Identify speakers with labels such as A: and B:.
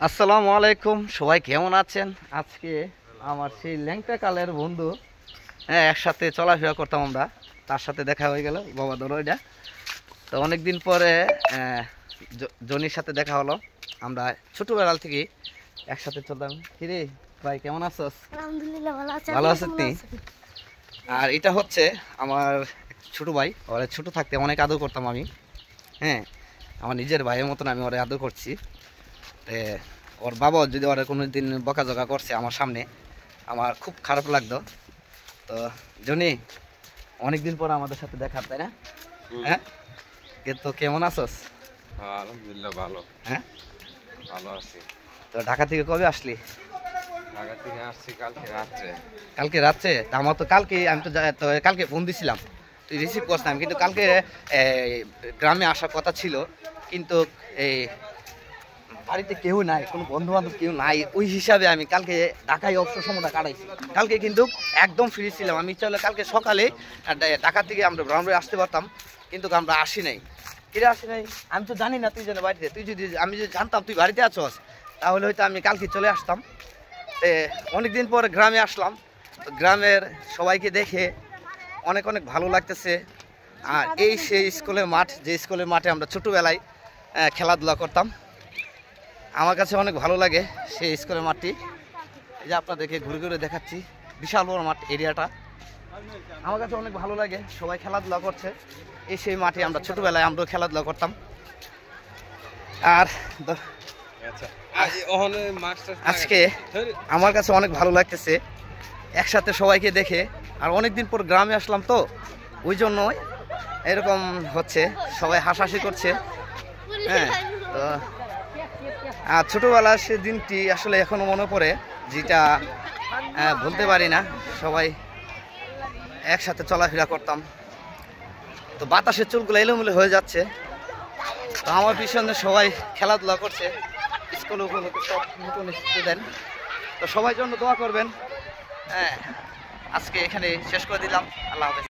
A: আসসালামু আলাইকুম, সবাই কেমন আছেন? আজকে আমার সেই ল্যাংটা কালের বন্ধু, হ্যাঁ, একসাথে চলাফেরা করতাম আমরা, তার সাথে দেখা হয়ে গেল। বাবা ধরো এটা তো অনেকদিন পরে জনির সাথে দেখা হলো। আমরা ছোটবেলা থেকে একসাথে চলতাম। কিরে ভাই, কেমন আছোস?
B: আলহামদুলিল্লাহ ভালো আছি।
A: ভালো আছিস তুই? আর এটা হচ্ছে আমার ছোট ভাই। ওরা ছোট থাকতে অনেক আদর করতাম আমি, হ্যাঁ, আমার নিজের ভাইয়ের মতন আমি ওরা আদর করছি। ওর বাবা যদি ওরা কোনো দিন বকাঝকা করছে আমার সামনে, আমার খুব খারাপ লাগতো। তো জনি, অনেকদিন পর আমাদের সাথে দেখা, তাই না? হ্যাঁ, তো কেমন আছোস?
C: আলহামদুলিল্লাহ ভালো।
A: হ্যাঁ,
C: ভালো আছি।
A: তো ঢাকা থেকে কবে আসলি?
C: ঢাকা থেকে আসছি কালকে রাত্রে।
A: কালকে রাত্রে? তা আমার তো কালকে, আমি তো তো কালকে ফোন দিছিলাম, তুই রিসিভ করছ না। কিন্তু কালকে গ্রামে আসার কথা ছিল, কিন্তু এই বাড়িতে কেউ নাই, কোনো বন্ধু বান্ধব কেউ নাই, ওই হিসাবে আমি কালকে ঢাকায় অবসর সময়টা কাটাইছি। কালকে কিন্তু একদম ফ্রি ছিলাম, আমি চলে কালকে সকালে ঢাকা থেকে আমরা ব্রাহ্মণবাড়ি আসতে পারতাম, কিন্তু আমরা আসি নাই। কিরে আসি নাই? আমি তো জানি না তুই যেন বাড়িতে, আমি যদি জানতাম তুই বাড়িতে আছোস, তাহলে হয়তো আমি কালকে চলে আসতাম। অনেকদিন পরে গ্রামে আসলাম, তো গ্রামের সবাইকে দেখে অনেক অনেক ভালো লাগতেছে। আর এই সেই স্কুলের মাঠ, যে স্কুলের মাঠে আমরা ছোটোবেলায় খেলাধুলা করতাম, আমার কাছে অনেক ভালো লাগে সেই স্কুলের মাঠটি। এই যে আপনাদেরকে ঘুরে ঘুরে দেখাচ্ছি, বিশাল বড় মাঠ, এরিয়াটা আমার কাছে অনেক ভালো লাগে। সবাই খেলাধুলা করছে, এই সেই মাঠে আমরা ছোটোবেলায় আমরাও খেলাধুলা করতাম। আর আজকে আমার কাছে অনেক ভালো লাগতেছে একসাথে সবাইকে দেখে। আর অনেকদিন পর গ্রামে আসলাম, তো ওই জন্যই এরকম হচ্ছে, সবাই হাসাহাসি করছে। হ্যাঁ, তো আর ছোটোবেলার সে দিনটি আসলে এখনও মনে পড়ে, যেটা ভুলতে পারি না। সবাই একসাথে চলাফেরা করতাম। তো বাতাসের চুলগুলো এলোমেলো হয়ে যাচ্ছে, তো আমার পিছনে সবাই খেলাধুলা করছে, স্কুলে সব নতুন স্টুডেন্ট। তো সবাই জন্য দোয়া করবেন। হ্যাঁ, আজকে এখানে শেষ করে দিলাম। আল্লাহ হাফেজ।